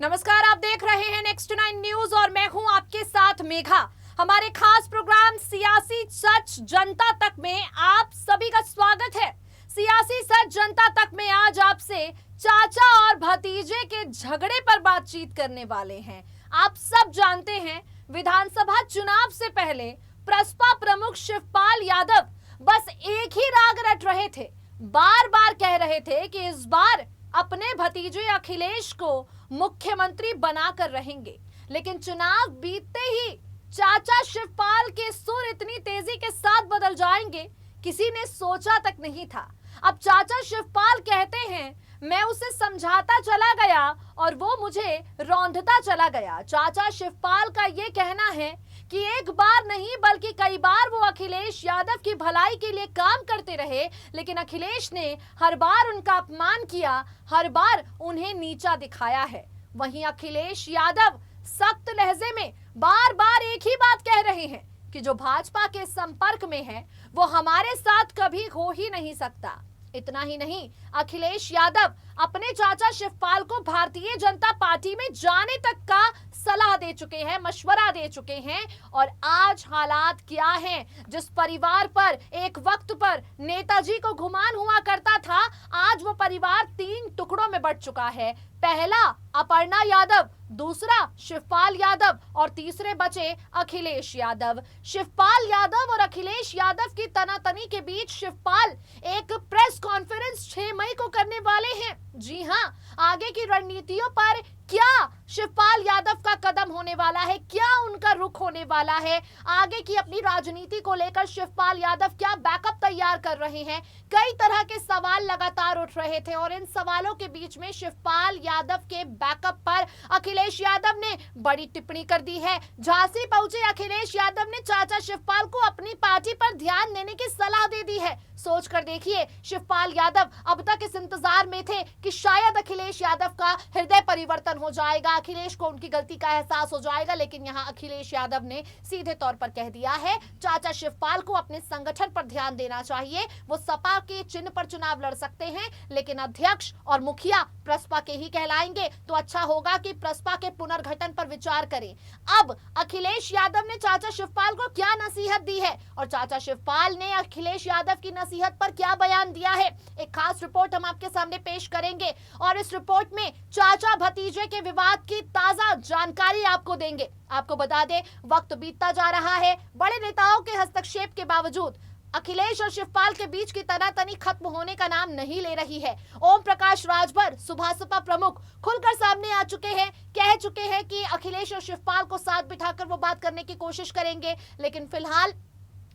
नमस्कार, आप देख रहे हैं नेक्स्ट 9 न्यूज और मैं हूं आपके साथ मेघा। हमारे खास प्रोग्राम सियासी सच जनता तक में आप सभी का स्वागत है। सियासी सच जनता तक में आज आपसे चाचा और भतीजे के झगड़े पर बातचीत करने वाले हैं। आप सब जानते हैं, विधानसभा चुनाव से पहले प्रसपा प्रमुख शिवपाल यादव बस एक ही राग रट रहे थे। बार बार कह रहे थे कि इस बार अपने भतीजे अखिलेश को मुख्यमंत्री बनाकर रहेंगे, लेकिन चुनाव बीतते ही चाचा शिवपाल के सुर इतनी तेजी के साथ बदल जाएंगे, किसी ने सोचा तक नहीं था। अब चाचा शिवपाल कहते हैं, मैं उसे समझाता चला गया और वो मुझे रौंदता चला गया। चाचा शिवपाल का ये कहना है कि एक बार नहीं बल्कि कई बार वो अखिलेश यादव की भलाई के लिए काम करते रहे, लेकिन अखिलेश ने हर बार उनका अपमान किया, हर बार उन्हें नीचा दिखाया है। वहीं अखिलेश यादव सख्त लहजे में बार बार एक ही बात कह रहे हैं कि जो भाजपा के संपर्क में है वो हमारे साथ कभी हो ही नहीं सकता। इतना ही नहीं, अखिलेश यादव अपने चाचा शिवपाल को भारतीय जनता पार्टी में जाने तक का सलाह दे चुके हैं, मशवरा दे चुके हैं। और आज हालात क्या हैं? जिस परिवार पर एक वक्त पर नेताजी को गुमान हुआ करता था, आज वो परिवार 3 टुकड़ों में बंट चुका है। पहला अपर्णा यादव, दूसरा शिवपाल यादव और तीसरे बचे अखिलेश यादव। शिवपाल यादव और अखिलेश यादव की तनातनी के बीच शिवपाल एक प्रेस कॉन्फ्रेंस 6 मई को करने वाले हैं। जी हां, आगे की रणनीतियों पर क्या शिवपाल यादव का कदम होने वाला है, क्या उनका रुख होने वाला है, आगे की अपनी राजनीति को लेकर शिवपाल यादव क्या बैकअप तैयार कर रहे हैं, कई तरह के सवाल लगातार उठ रहे थे। और इन सवालों के बीच में शिवपाल यादव के बैकअप पर अखिलेश यादव ने बड़ी टिप्पणी कर दी है। झांसी पहुंचे अखिलेश यादव ने चाचा शिवपाल को अपनी पार्टी पर ध्यान देने की सलाह दे दी है। सोच कर देखिए, शिवपाल यादव अब तक इस इंतजार में थे कि शायद अखिलेश यादव का हृदय परिवर्तन हो जाएगा, अखिलेश को उनकी गलती का एहसास हो जाएगा, लेकिन यहां अखिलेश यादव ने सीधे तौर पर कह दिया है चाचा शिवपाल को अपने संगठन पर ध्यान देना चाहिए। वो सपा के चिन्ह पर चुनाव लड़ सकते हैं, लेकिन अध्यक्ष और मुखिया प्रसपा के ही कहलाएंगे, तो अच्छा होगा कि प्रसपा के पुनर्गठन पर विचार करें। अब अखिलेश यादव ने चाचा शिवपाल को क्या नसीहत दी है और चाचा शिवपाल ने अखिलेश यादव की नसीहत पर क्या बयान दिया है, एक खास रिपोर्ट हम आपके सामने पेश करेंगे और इस रिपोर्ट में चाचा भतीजे के विवाद की ताजा जानकारी आपको देंगे। आपको बता दें, वक्त बीतता जा रहा है, बड़े नेताओं के हस्तक्षेप के बावजूद अखिलेश और शिवपाल के बीच की तनातनी खत्म होने का नाम नहीं ले रही है। ओम प्रकाश राजभर, सुभासपा प्रमुख, खुलकर सामने आ चुके हैं, कह चुके हैं कि अखिलेश और शिवपाल को साथ बिठाकर वो बात करने की कोशिश करेंगे, लेकिन फिलहाल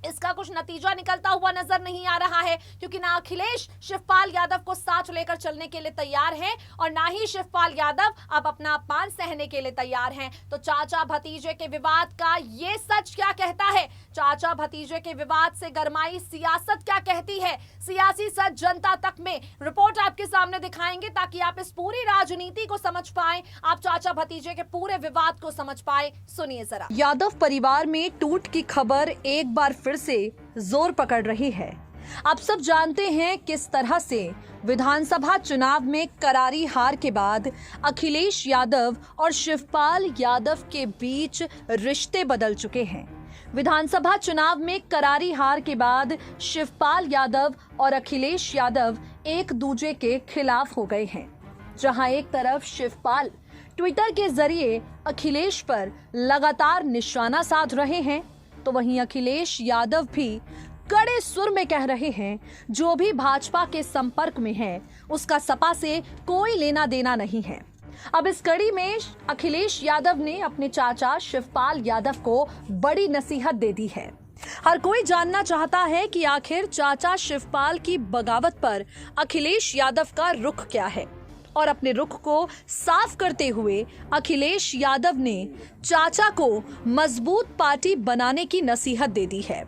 इसका कुछ नतीजा निकलता हुआ नजर नहीं आ रहा है, क्योंकि ना अखिलेश शिवपाल यादव को साथ लेकर चलने के लिए तैयार हैं और ना ही शिवपाल यादव अब अपना अपमान सहने के लिए तैयार हैं। तो चाचा भतीजे के विवाद का ये सच क्या कहता है? चाचा भतीजे के विवाद से गरमाई सियासत क्या कहती है? सियासी सच जनता तक में रिपोर्ट आपके सामने दिखाएंगे ताकि आप इस पूरी राजनीति को समझ पाए, आप चाचा भतीजे के पूरे विवाद को समझ पाए। सुनिए जरा। यादव परिवार में टूट की खबर एक बार फिर से जोर पकड़ रही है। आप सब जानते हैं किस तरह से विधानसभा चुनाव में करारी हार के बाद अखिलेश यादव और शिवपाल यादव के बीच रिश्ते बदल चुके हैं। विधानसभा चुनाव में करारी हार के बाद शिवपाल यादव और अखिलेश यादव एक दूसरे के खिलाफ हो गए हैं। जहां एक तरफ शिवपाल ट्विटर के जरिए अखिलेश पर लगातार निशाना साध रहे हैं, तो वहीं अखिलेश यादव भी कड़े सुर में कह रहे हैं जो भी भाजपा के संपर्क में है उसका सपा से कोई लेना देना नहीं है। अब इस कड़ी में अखिलेश यादव ने अपने चाचा शिवपाल यादव को बड़ी नसीहत दे दी है। हर कोई जानना चाहता है कि आखिर चाचा शिवपाल की बगावत पर अखिलेश यादव का रुख क्या है, और अपने रुख को साफ करते हुए अखिलेश यादव ने चाचा को मजबूत पार्टी बनाने की नसीहत दे दी है।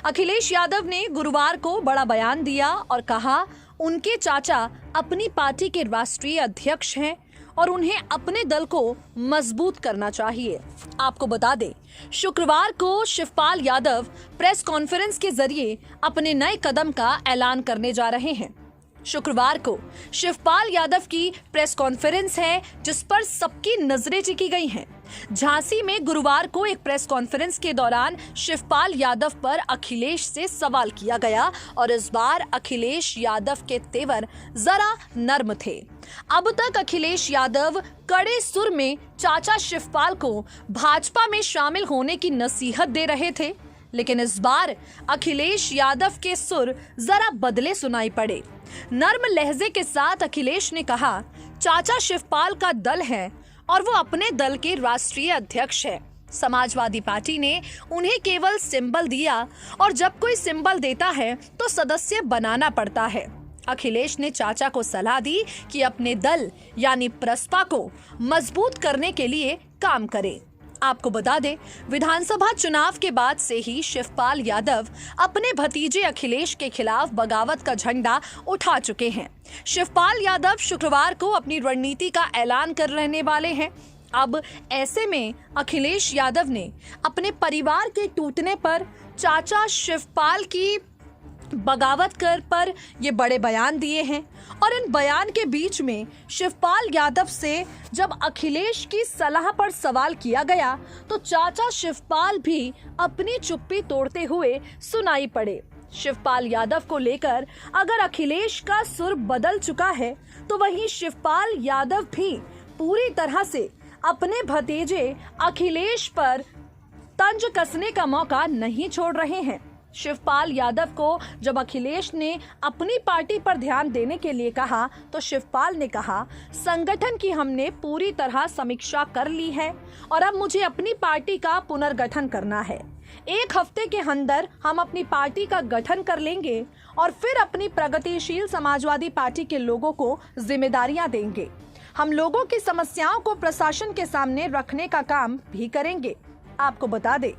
अखिलेश यादव ने गुरुवार को बड़ा बयान दिया और कहा उनके चाचा अपनी पार्टी के राष्ट्रीय अध्यक्ष हैं और उन्हें अपने दल को मजबूत करना चाहिए। आपको बता दें, शुक्रवार को शिवपाल यादव प्रेस कॉन्फ्रेंस के जरिए अपने नए कदम का ऐलान करने जा रहे हैं। शुक्रवार को शिवपाल यादव की प्रेस कॉन्फ्रेंस है जिस पर सबकी नजरें टिकी गई हैं। झांसी में गुरुवार को एक प्रेस कॉन्फ्रेंस के दौरान शिवपाल यादव पर अखिलेश से सवाल किया गया और इस बार अखिलेश यादव के तेवर जरा नर्म थे। अब तक अखिलेश यादव कड़े सुर में चाचा शिवपाल को भाजपा में शामिल होने की नसीहत दे रहे थे, लेकिन इस बार अखिलेश यादव के सुर जरा बदले सुनाई पड़े। नर्म लहजे के साथ अखिलेश ने कहा, चाचा शिवपाल का दल है और वो अपने दल के राष्ट्रीय अध्यक्ष है। समाजवादी पार्टी ने उन्हें केवल सिंबल दिया और जब कोई सिंबल देता है तो सदस्य बनाना पड़ता है। अखिलेश ने चाचा को सलाह दी कि अपने दल यानी प्रसपा को मजबूत करने के लिए काम करें। आपको बता दें, विधानसभा चुनाव के बाद से ही शिवपाल यादव अपने भतीजे अखिलेश के खिलाफ बगावत का झंडा उठा चुके हैं। शिवपाल यादव शुक्रवार को अपनी रणनीति का ऐलान कर रहने वाले हैं। अब ऐसे में अखिलेश यादव ने अपने परिवार के टूटने पर चाचा शिवपाल की बगावत कर पर ये बड़े बयान दिए हैं और इन बयान के बीच में शिवपाल यादव से जब अखिलेश की सलाह पर सवाल किया गया तो चाचा शिवपाल भी अपनी चुप्पी तोड़ते हुए सुनाई पड़े। शिवपाल यादव को लेकर अगर अखिलेश का सुर बदल चुका है तो वहीं शिवपाल यादव भी पूरी तरह से अपने भतीजे अखिलेश पर तंज कसने का मौका नहीं छोड़ रहे हैं। शिवपाल यादव को जब अखिलेश ने अपनी पार्टी पर ध्यान देने के लिए कहा तो शिवपाल ने कहा, संगठन की हमने पूरी तरह समीक्षा कर ली है और अब मुझे अपनी पार्टी का पुनर्गठन करना है। 1 हफ्ते के अंदर हम अपनी पार्टी का गठन कर लेंगे और फिर अपनी प्रगतिशील समाजवादी पार्टी के लोगों को जिम्मेदारियां देंगे। हम लोगों की समस्याओं को प्रशासन के सामने रखने का काम भी करेंगे। आपको बता दें,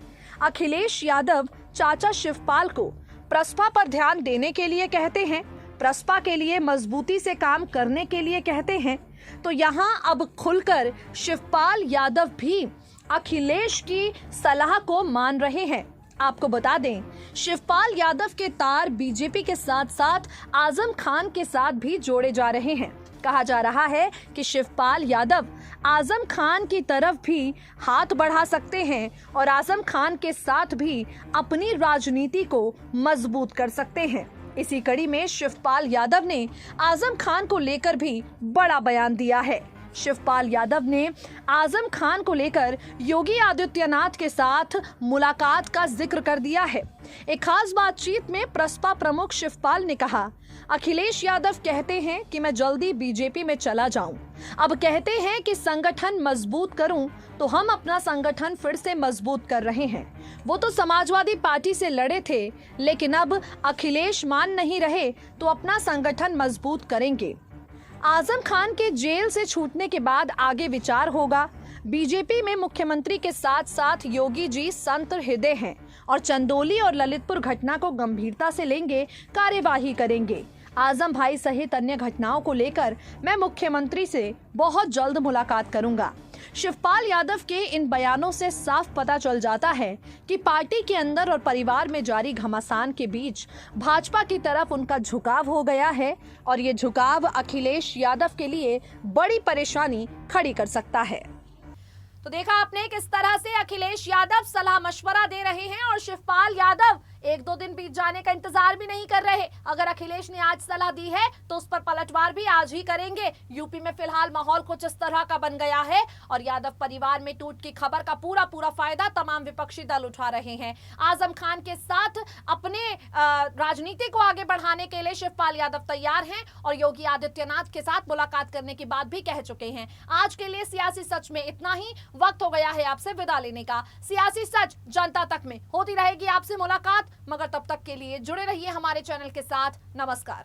अखिलेश यादव चाचा शिवपाल को प्रसपा पर ध्यान देने के लिए कहते हैं, प्रसपा के लिए मजबूती से काम करने के लिए कहते हैं, तो यहाँ अब खुलकर शिवपाल यादव भी अखिलेश की सलाह को मान रहे हैं। आपको बता दें, शिवपाल यादव के तार बीजेपी के साथ साथ आजम खान के साथ भी जोड़े जा रहे हैं। कहा जा रहा है कि शिवपाल यादव आजम खान की तरफ भी हाथ बढ़ा सकते हैं और आजम खान के साथ भी अपनी राजनीति को मजबूत कर सकते हैं। इसी कड़ी में शिवपाल यादव ने आजम खान को लेकर भी बड़ा बयान दिया है। शिवपाल यादव ने आजम खान को लेकर योगी आदित्यनाथ के साथ मुलाकात का जिक्र कर दिया है। एक खास बातचीत में प्रसपा प्रमुख शिवपाल ने कहा, अखिलेश यादव कहते हैं कि मैं जल्दी बीजेपी में चला जाऊं। अब कहते हैं कि संगठन मजबूत करूं, तो हम अपना संगठन फिर से मजबूत कर रहे हैं। वो तो समाजवादी पार्टी से लड़े थे, लेकिन अब अखिलेश मान नहीं रहे तो अपना संगठन मजबूत करेंगे। आजम खान के जेल से छूटने के बाद आगे विचार होगा। बीजेपी में मुख्यमंत्री के साथ साथ योगी जी संत हृदय हैं और चंदौली और ललितपुर घटना को गंभीरता से लेंगे, कार्यवाही करेंगे। आजम भाई सहित अन्य घटनाओं को लेकर मैं मुख्यमंत्री से बहुत जल्द मुलाकात करूंगा। शिवपाल यादव के इन बयानों से साफ पता चल जाता है कि पार्टी के अंदर और परिवार में जारी घमासान के बीच भाजपा की तरफ उनका झुकाव हो गया है और ये झुकाव अखिलेश यादव के लिए बड़ी परेशानी खड़ी कर सकता है। तो देखा आपने किस तरह से अखिलेश यादव सलाह मशवरा दे रहे हैं और शिवपाल यादव 1-2 दिन बीत जाने का इंतजार भी नहीं कर रहे। अगर अखिलेश ने आज सलाह दी है तो उस पर पलटवार भी आज ही करेंगे। यूपी में फिलहाल माहौल कुछ इस तरह का बन गया है और यादव परिवार में टूट की खबर का पूरा फायदा तमाम विपक्षी दल उठा रहे हैं। आजम खान के साथ अपने राजनीति को आगे बढ़ाने के लिए शिवपाल यादव तैयार हैं और योगी आदित्यनाथ के साथ मुलाकात करने की बात भी कह चुके हैं। आज के लिए सियासी सच में इतना ही। वक्त हो गया है आपसे विदा लेने का। सियासी सच जनता तक में होती रहेगी आपसे मुलाकात, मगर तब तक के लिए जुड़े रहिए हमारे चैनल के साथ। नमस्कार।